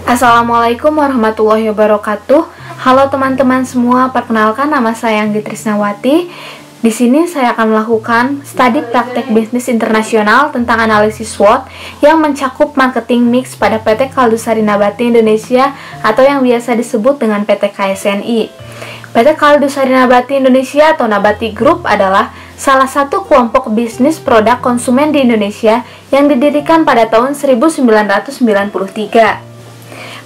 Assalamualaikum warahmatullahi wabarakatuh. Halo teman-teman semua, perkenalkan nama saya Anggi Trisnawati. Di sini saya akan melakukan studi praktek bisnis internasional tentang analisis SWOT yang mencakup marketing mix pada PT Kaldusari Nabati Indonesia atau yang biasa disebut dengan PT KSNI. PT Kaldusari Nabati Indonesia atau Nabati Group adalah salah satu kelompok bisnis produk konsumen di Indonesia yang didirikan pada tahun 1993.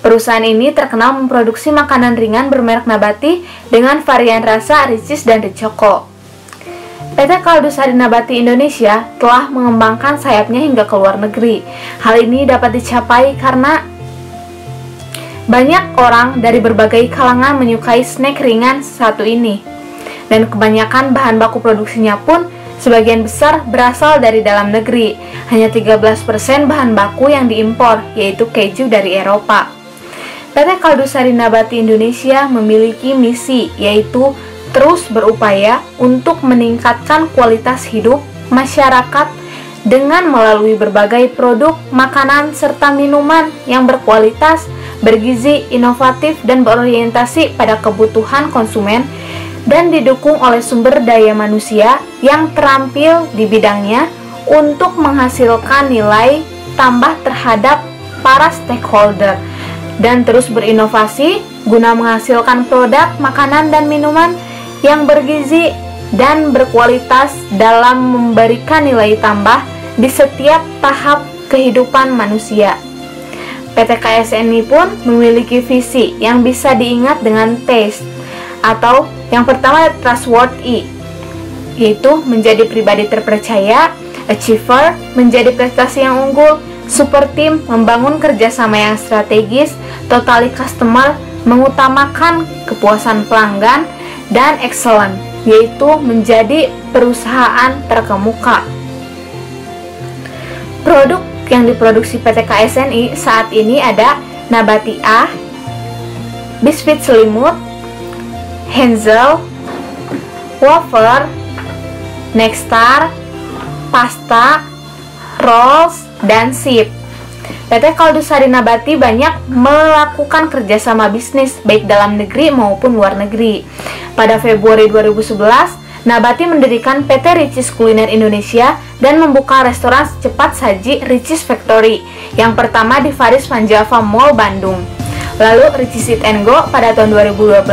Perusahaan ini terkenal memproduksi makanan ringan bermerek Nabati dengan varian rasa Ricis dan Decoko. PT Kaldusari Nabati Indonesia telah mengembangkan sayapnya hingga ke luar negeri. Hal ini dapat dicapai karena banyak orang dari berbagai kalangan menyukai snack ringan satu ini. Dan kebanyakan bahan baku produksinya pun sebagian besar berasal dari dalam negeri. Hanya 13% bahan baku yang diimpor, yaitu keju dari Eropa. PT Kaldusari Nabati Indonesia memiliki misi, yaitu terus berupaya untuk meningkatkan kualitas hidup masyarakat dengan melalui berbagai produk makanan serta minuman yang berkualitas, bergizi, inovatif, dan berorientasi pada kebutuhan konsumen dan didukung oleh sumber daya manusia yang terampil di bidangnya untuk menghasilkan nilai tambah terhadap para stakeholder dan terus berinovasi guna menghasilkan produk makanan dan minuman yang bergizi dan berkualitas dalam memberikan nilai tambah di setiap tahap kehidupan manusia. PT KSNI pun memiliki visi yang bisa diingat dengan TASTE atau yang pertama trustworthy, yaitu menjadi pribadi terpercaya, achiever, menjadi prestasi yang unggul, super team, membangun kerjasama yang strategis, totally customer, mengutamakan kepuasan pelanggan, dan excellent, yaitu menjadi perusahaan terkemuka. Produk yang diproduksi PT KSNI saat ini ada Nabati A, biskuit selimut, Hansel, wafer, Nexstar, pasta, rolls, dan sip. PT Kaldusari Nabati banyak melakukan kerjasama bisnis baik dalam negeri maupun luar negeri. Pada Februari 2011, Nabati mendirikan PT Ricis Kuliner Indonesia dan membuka restoran cepat saji Ricis Factory yang pertama di Faris Van Java Mall, Bandung. Lalu Ricis Eat & Go pada tahun 2012.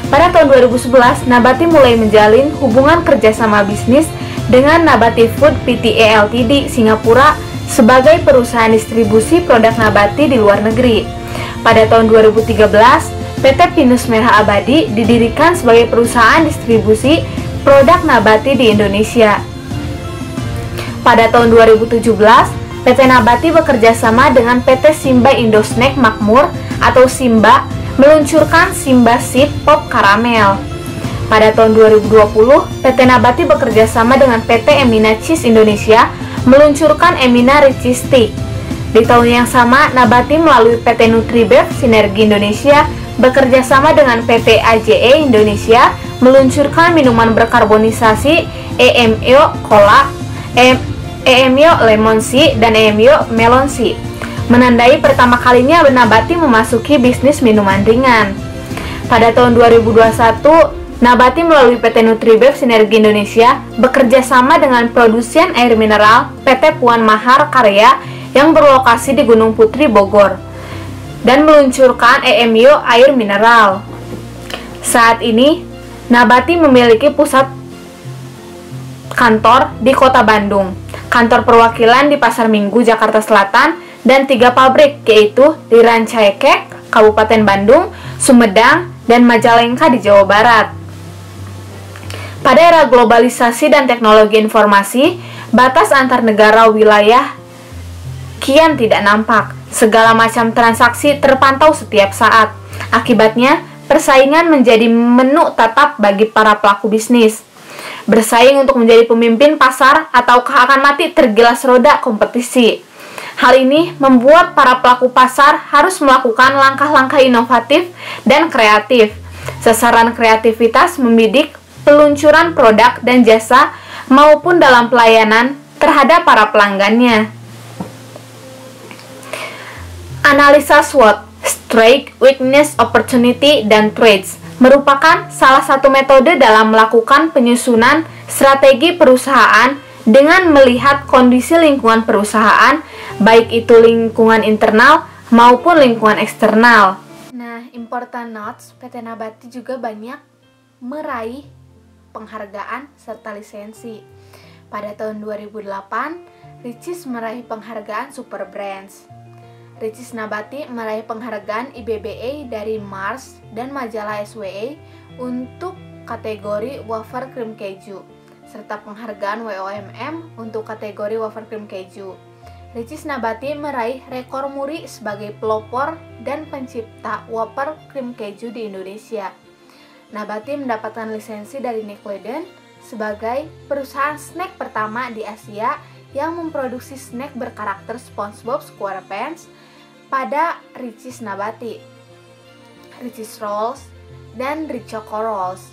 Pada tahun 2011, Nabati mulai menjalin hubungan kerjasama bisnis dengan Nabati Food Pte Ltd Singapura sebagai perusahaan distribusi produk Nabati di luar negeri. Pada tahun 2013, PT Pinus Merah Abadi didirikan sebagai perusahaan distribusi produk Nabati di Indonesia. Pada tahun 2017, PT Nabati bekerja sama dengan PT Simba Indosnack Makmur atau Simba meluncurkan Simba Sip Pop Karamel. Pada tahun 2020, PT Nabati bekerja sama dengan PT Emina Cheese Indonesia meluncurkan Emina Ricis Stick. Di tahun yang sama, Nabati melalui PT Nutribev Sinergi Indonesia bekerja sama dengan PT AJE Indonesia meluncurkan minuman berkarbonisasi EMIO Cola, EMIO Lemon Tea, dan EMIO Melon Tea, menandai pertama kalinya Nabati memasuki bisnis minuman ringan. Pada tahun 2021, Nabati melalui PT Nutribev Sinergi Indonesia bekerja sama dengan produsen air mineral PT Puan Mahar Karya yang berlokasi di Gunung Putri, Bogor, dan meluncurkan EMIO air mineral. Saat ini, Nabati memiliki pusat kantor di Kota Bandung, kantor perwakilan di Pasar Minggu, Jakarta Selatan, dan 3 pabrik, yaitu di Rancaikek, Kabupaten Bandung, Sumedang, dan Majalengka di Jawa Barat. Pada era globalisasi dan teknologi informasi, batas antar negara wilayah kian tidak nampak. Segala macam transaksi terpantau setiap saat. Akibatnya, persaingan menjadi menu tetap bagi para pelaku bisnis. Bersaing untuk menjadi pemimpin pasar ataukah akan mati tergilas roda kompetisi. Hal ini membuat para pelaku pasar harus melakukan langkah-langkah inovatif dan kreatif. Sasaran kreativitas membidik peluncuran produk dan jasa maupun dalam pelayanan terhadap para pelanggannya. Analisa SWOT, Strength, Weakness, Opportunity, dan Threats, merupakan salah satu metode dalam melakukan penyusunan strategi perusahaan dengan melihat kondisi lingkungan perusahaan, baik itu lingkungan internal maupun lingkungan eksternal. Nah, important notes, PT Nabati juga banyak meraih penghargaan serta lisensi. Pada tahun 2008, Richeese meraih penghargaan Super Brands. Richeese Nabati meraih penghargaan IBBA dari Mars dan majalah SWA untuk kategori wafer krim keju, serta penghargaan WOMM untuk kategori wafer krim keju. Richeese Nabati meraih rekor muri sebagai pelopor dan pencipta wafer krim keju di Indonesia. Nabati mendapatkan lisensi dari Nickelodeon sebagai perusahaan snack pertama di Asia yang memproduksi snack berkarakter SpongeBob SquarePants pada Richeese Nabati, Richeese Rolls, dan Richoco Rolls.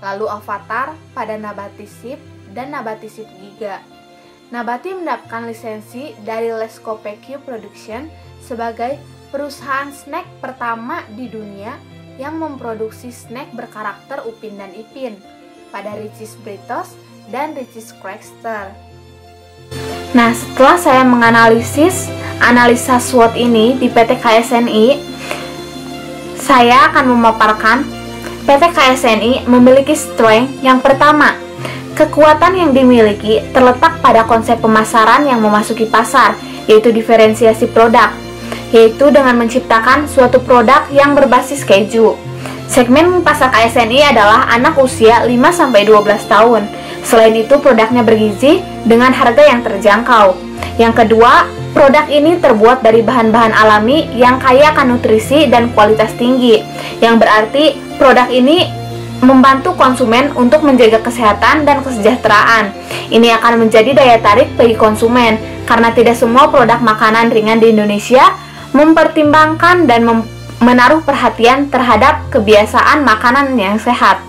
Lalu Avatar pada Nabati Sip dan Nabati Sip Giga. Nabati mendapatkan lisensi dari Lesco PQ Production sebagai perusahaan snack pertama di dunia yang memproduksi snack berkarakter Upin dan Ipin pada Richeese Britos dan Richeese Crackster. Nah, setelah saya menganalisis analisa SWOT ini di PT KSNI, saya akan memaparkan PT KSNI memiliki strength yang pertama. Kekuatan yang dimiliki terletak pada konsep pemasaran yang memasuki pasar, yaitu diferensiasi produk, yaitu dengan menciptakan suatu produk yang berbasis keju. Segmen pasar KSNI adalah anak usia 5-12 tahun. Selain itu, produknya bergizi dengan harga yang terjangkau. Yang kedua, produk ini terbuat dari bahan-bahan alami yang kaya akan nutrisi dan kualitas tinggi, yang berarti produk ini membantu konsumen untuk menjaga kesehatan dan kesejahteraan. Ini akan menjadi daya tarik bagi konsumen, karena tidak semua produk makanan ringan di Indonesia mempertimbangkan dan menaruh perhatian terhadap kebiasaan makanan yang sehat.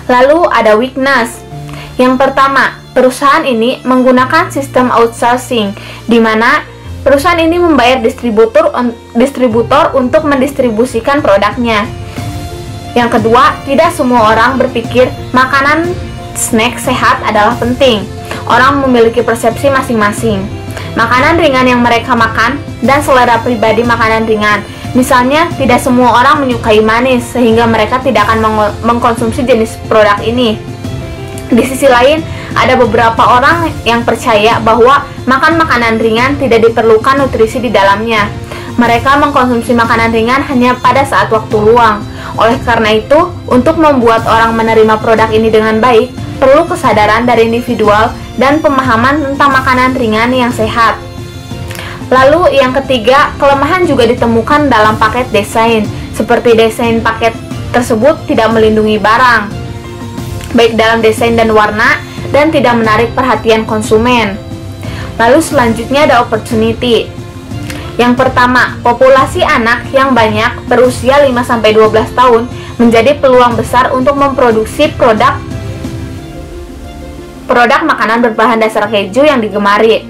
Lalu ada weakness. Yang pertama, perusahaan ini menggunakan sistem outsourcing, di mana perusahaan ini membayar distributor untuk mendistribusikan produknya. Yang kedua, tidak semua orang berpikir makanan snack sehat adalah penting. Orang memiliki persepsi masing-masing. Makanan ringan yang mereka makan dan selera pribadi makanan ringan. Misalnya, tidak semua orang menyukai manis, sehingga mereka tidak akan mengkonsumsi jenis produk ini. Di sisi lain, ada beberapa orang yang percaya bahwa makan makanan ringan tidak diperlukan nutrisi di dalamnya. Mereka mengkonsumsi makanan ringan hanya pada saat waktu luang. Oleh karena itu, untuk membuat orang menerima produk ini dengan baik, perlu kesadaran dari individual dan pemahaman tentang makanan ringan yang sehat. Lalu yang ketiga, kelemahan juga ditemukan dalam paket desain, seperti desain paket tersebut tidak melindungi barang, baik dalam desain dan warna, dan tidak menarik perhatian konsumen. Lalu selanjutnya ada opportunity. Yang pertama, populasi anak yang banyak berusia 5-12 tahun menjadi peluang besar untuk memproduksi produk makanan berbahan dasar keju yang digemari.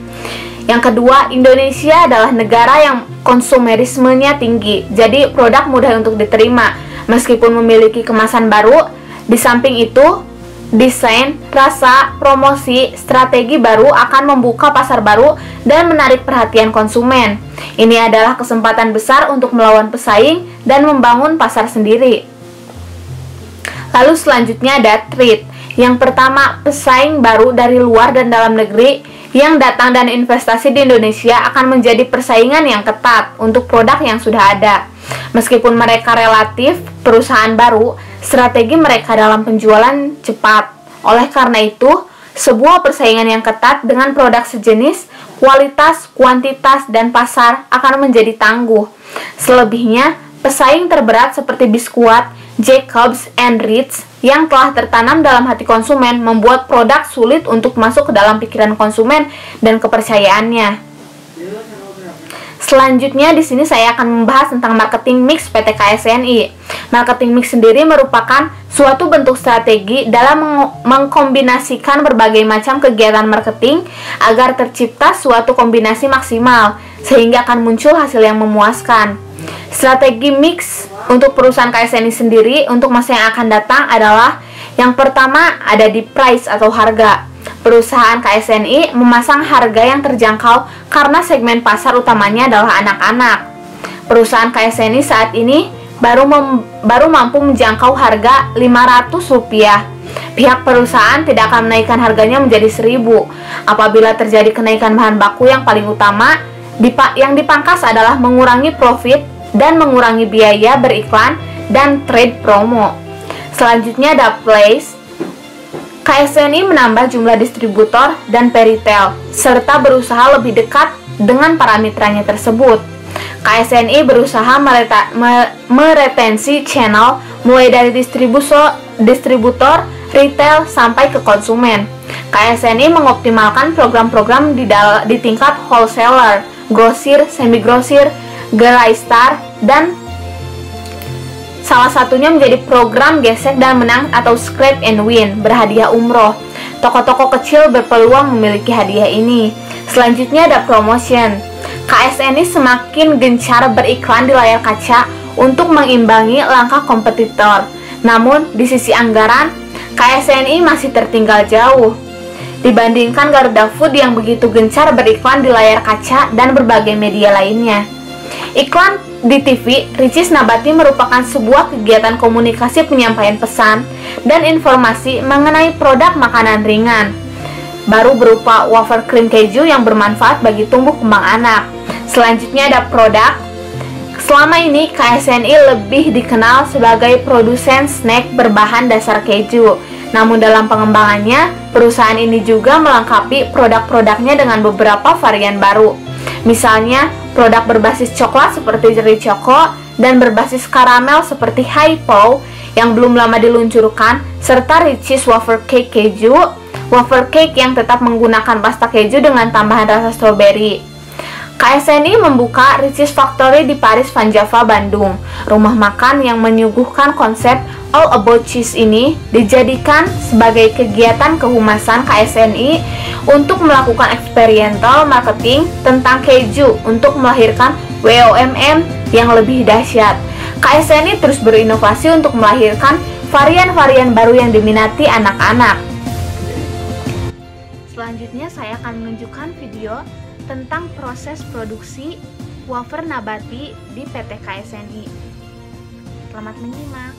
Yang kedua, Indonesia adalah negara yang konsumerismenya tinggi, jadi produk mudah untuk diterima, meskipun memiliki kemasan baru. Di samping itu, desain, rasa, promosi, strategi baru akan membuka pasar baru dan menarik perhatian konsumen. Ini adalah kesempatan besar untuk melawan pesaing dan membangun pasar sendiri. Lalu selanjutnya ada threat. Yang pertama, pesaing baru dari luar dan dalam negeri yang datang dan investasi di Indonesia akan menjadi persaingan yang ketat untuk produk yang sudah ada. Meskipun mereka relatif perusahaan baru, strategi mereka dalam penjualan cepat. Oleh karena itu, sebuah persaingan yang ketat dengan produk sejenis, kualitas, kuantitas, dan pasar akan menjadi tangguh. Selebihnya, pesaing terberat seperti Biskuat, Jacobs, and Ritz yang telah tertanam dalam hati konsumen membuat produk sulit untuk masuk ke dalam pikiran konsumen dan kepercayaannya. Selanjutnya di sini saya akan membahas tentang marketing mix PT KSNI. Marketing mix sendiri merupakan suatu bentuk strategi dalam mengkombinasikan berbagai macam kegiatan marketing agar tercipta suatu kombinasi maksimal sehingga akan muncul hasil yang memuaskan. Strategi mix untuk perusahaan KSNI sendiri untuk masa yang akan datang adalah yang pertama ada di price atau harga. Perusahaan KSNI memasang harga yang terjangkau karena segmen pasar utamanya adalah anak-anak. Perusahaan KSNI saat ini baru mampu menjangkau harga Rp500. Pihak perusahaan tidak akan menaikkan harganya menjadi Rp1.000. Apabila terjadi kenaikan bahan baku yang paling utama, yang dipangkas adalah mengurangi profit dan mengurangi biaya beriklan dan trade promo. Selanjutnya ada place. KSNI menambah jumlah distributor dan peritel, serta berusaha lebih dekat dengan para mitranya tersebut. KSNI berusaha meretensi channel mulai dari distributor, retail, sampai ke konsumen. KSNI mengoptimalkan program-program di tingkat wholesaler, grosir, semi-grosir, gerai star, dan salah satunya menjadi program gesek dan menang atau scrape and win, berhadiah umroh. Toko-toko kecil berpeluang memiliki hadiah ini. Selanjutnya ada promotion. KSNI semakin gencar beriklan di layar kaca untuk mengimbangi langkah kompetitor. Namun, di sisi anggaran, KSNI masih tertinggal jauh dibandingkan Garuda Food yang begitu gencar beriklan di layar kaca dan berbagai media lainnya. Iklan di TV, Ricis Nabati merupakan sebuah kegiatan komunikasi penyampaian pesan dan informasi mengenai produk makanan ringan baru berupa wafer krim keju yang bermanfaat bagi tumbuh kembang anak. Selanjutnya ada produk. Selama ini KSNI lebih dikenal sebagai produsen snack berbahan dasar keju. Namun dalam pengembangannya, perusahaan ini juga melengkapi produk-produknya dengan beberapa varian baru. Misalnya, produk berbasis coklat seperti Jerry Choco dan berbasis karamel seperti Hypo yang belum lama diluncurkan, serta Ricis Wafer Cake Keju, wafer cake yang tetap menggunakan pasta keju dengan tambahan rasa stroberi. KSNI membuka Ricis Factory di Paris Van Java, Bandung. Rumah makan yang menyuguhkan konsep All About Cheese ini dijadikan sebagai kegiatan kehumasan KSNI untuk melakukan eksperimental marketing tentang keju untuk melahirkan WOMM yang lebih dahsyat. KSNI terus berinovasi untuk melahirkan varian-varian baru yang diminati anak-anak. Selanjutnya saya akan menunjukkan video tentang proses produksi wafer nabati di PT KSNI. Selamat menyimak.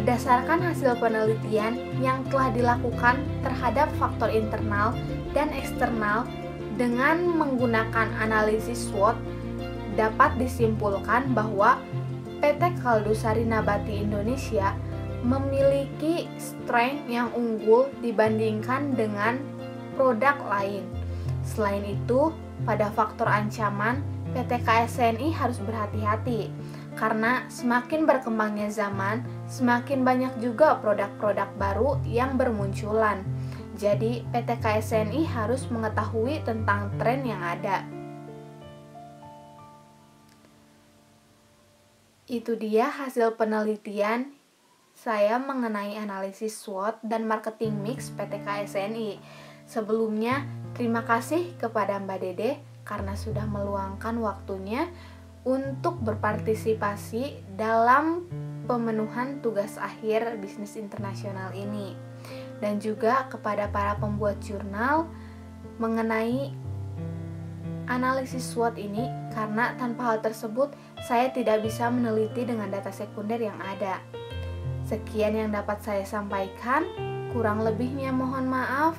Berdasarkan hasil penelitian yang telah dilakukan terhadap faktor internal dan eksternal dengan menggunakan analisis SWOT, dapat disimpulkan bahwa PT Kaldusari Nabati Indonesia memiliki strength yang unggul dibandingkan dengan produk lain. Selain itu, pada faktor ancaman, PT KSNI harus berhati-hati karena semakin berkembangnya zaman, semakin banyak juga produk-produk baru yang bermunculan. Jadi, PT KSNI harus mengetahui tentang tren yang ada. Itu dia hasil penelitian saya mengenai analisis SWOT dan marketing mix PT KSNI. Sebelumnya, terima kasih kepada Mbak Dede karena sudah meluangkan waktunya untuk berpartisipasi dalam pemenuhan tugas akhir bisnis internasional ini. Dan juga kepada para pembuat jurnal mengenai analisis SWOT ini, karena tanpa hal tersebut saya tidak bisa meneliti dengan data sekunder yang ada. Sekian yang dapat saya sampaikan, kurang lebihnya mohon maaf.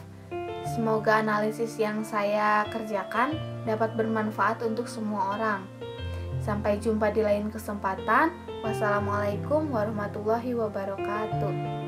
Semoga analisis yang saya kerjakan dapat bermanfaat untuk semua orang. Sampai jumpa di lain kesempatan. Wassalamualaikum warahmatullahi wabarakatuh.